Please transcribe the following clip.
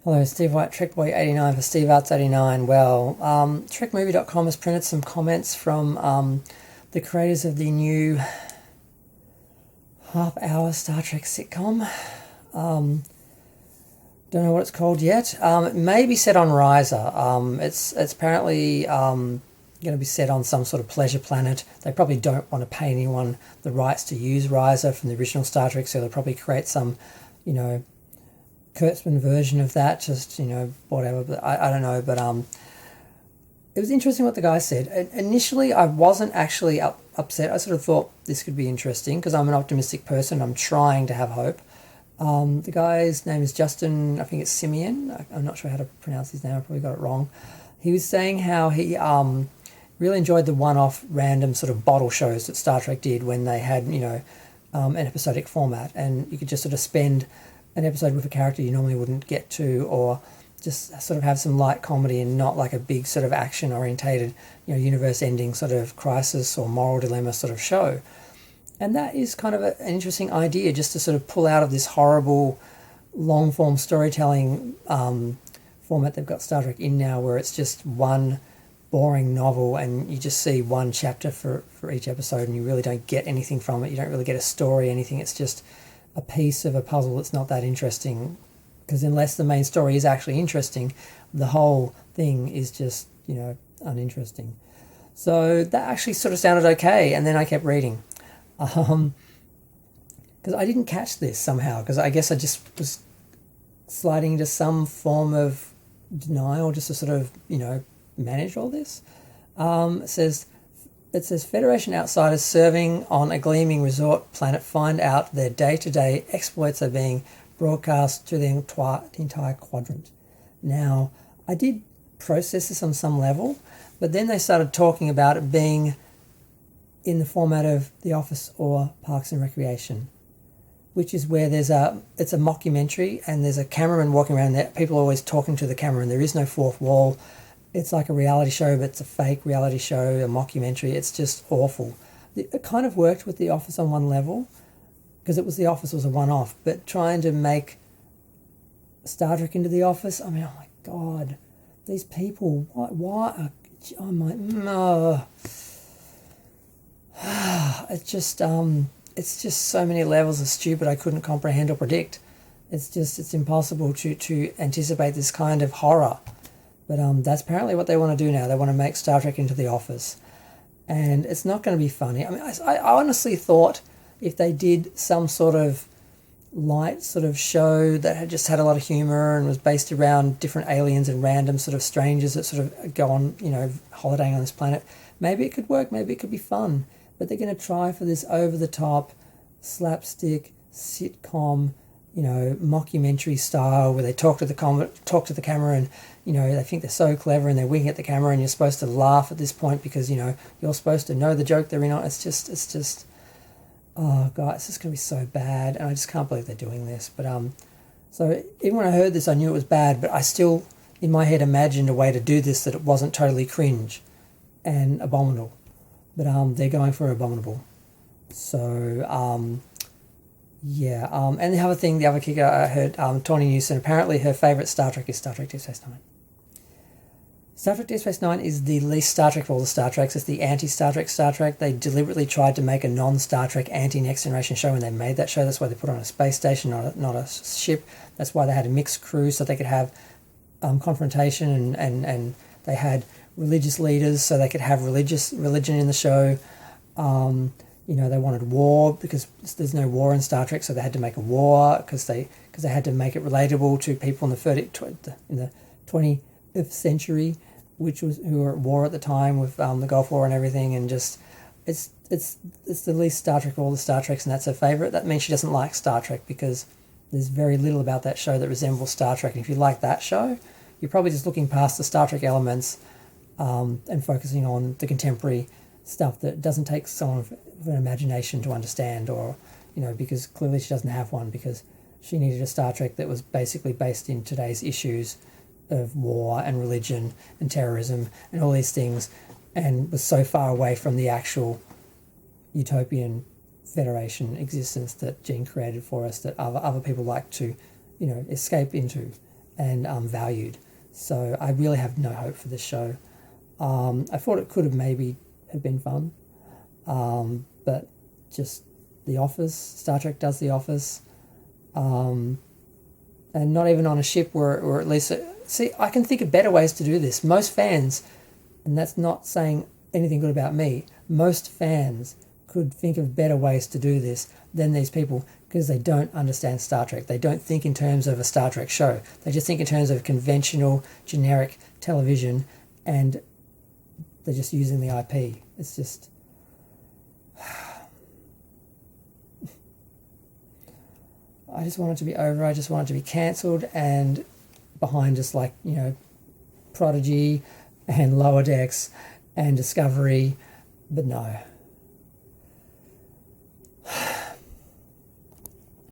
Hello, Steve White, TrekBoy89 for SteveArts89. Well, TrekMovie.com has printed some comments from the creators of the new half-hour Star Trek sitcom. Don't know what it's called yet. It may be set on Risa. It's apparently going to be set on some sort of pleasure planet. They probably don't want to pay anyone the rights to use Risa from the original Star Trek, so they'll probably create some, Kurtzman version of that, just, whatever, but I don't know, but it was interesting what the guy said. Initially, I wasn't actually upset. I sort of thought this could be interesting because I'm an optimistic person. I'm trying to have hope. The guy's name is Justin, I think it's Simeon. I'm not sure how to pronounce his name. I probably got it wrong. He was saying how he really enjoyed the one-off random sort of bottle shows that Star Trek did when they had, an episodic format, and you could just sort of spend an episode with a character you normally wouldn't get to, or just sort of have some light comedy and not like a big sort of action orientated, universe ending sort of crisis or moral dilemma sort of show. And that is kind of an interesting idea, just to sort of pull out of this horrible long form storytelling format they've got Star Trek in now, where it's just one boring novel and you just see one chapter for each episode and you really don't get anything from it. You don't really get a story, anything. It's just a piece of a puzzle that's not that interesting, because unless the main story is actually interesting, the whole thing is just, uninteresting. So that actually sort of sounded okay, and then I kept reading. Because I didn't catch this somehow, because I guess I just was sliding into some form of denial just to sort of, manage all this. It says Federation outsiders serving on a gleaming resort planet find out their day-to-day exploits are being broadcast to the entire quadrant. Now, I did process this on some level, but then they started talking about it being in the format of The Office or Parks and Recreation, which is where it's a mockumentary and there's a cameraman walking around there. People are always talking to the camera and there is no fourth wall. It's like a reality show, but it's a fake reality show, a mockumentary. It's just awful. It kind of worked with The Office on one level, because The Office was a one-off, but trying to make Star Trek into The Office, oh my God, these people, why I'm like, no. It's just so many levels of stupid I couldn't comprehend or predict. It's impossible to anticipate this kind of horror. But that's apparently what they want to do now. They want to make Star Trek into The Office. And it's not going to be funny. I mean, I honestly thought if they did some sort of light sort of show that had just had a lot of humour and was based around different aliens and random sort of strangers that sort of go on, holidaying on this planet, maybe it could work, maybe it could be fun. But they're going to try for this over-the-top, slapstick, sitcom, mockumentary style where they talk to the camera and, they think they're so clever and they're winking at the camera and you're supposed to laugh at this point because, you're supposed to know the joke they're in on. It's just, oh God, it's just going to be so bad. And I just can't believe they're doing this. But, so even when I heard this, I knew it was bad, but I still, in my head, imagined a way to do this that it wasn't totally cringe and abominable. But they're going for abominable. So, yeah. And the other kicker I heard, Tawny Newson, apparently her favourite Star Trek is Star Trek Deep Space Nine. Star Trek Deep Space Nine is the least Star Trek of all the Star Treks. It's the anti-Star Trek Star Trek. They deliberately tried to make a non-Star Trek anti-Next Generation show when they made that show. That's why they put it on a space station, not a ship. That's why they had a mixed crew so they could have confrontation and they had religious leaders so they could have religion in the show. They wanted war because there's no war in Star Trek, so they had to make a war because they had to make it relatable to people in the 20th century, who were at war at the time with the Gulf War and everything, and just it's the least Star Trek of all the Star Treks, and that's her favourite. That means she doesn't like Star Trek because there's very little about that show that resembles Star Trek. And if you like that show, you're probably just looking past the Star Trek elements and focusing on the contemporary stuff that doesn't take someone with an imagination to understand, or because clearly she doesn't have one, because she needed a Star Trek that was basically based in today's issues of war and religion and terrorism and all these things, and was so far away from the actual utopian Federation existence that Gene created for us that other people like to escape into. and valued. So I really have no hope for this show. I thought it could have maybe have been fun, but just The Office, Star Trek does The Office, and not even on a ship or at least... See, I can think of better ways to do this. Most fans, and that's not saying anything good about me, most fans could think of better ways to do this than these people, because they don't understand Star Trek. They don't think in terms of a Star Trek show. They just think in terms of conventional, generic television, and they're just using the IP. It's just... I just want it to be over. I just want it to be cancelled, and behind just like, Prodigy and Lower Decks and Discovery. But no,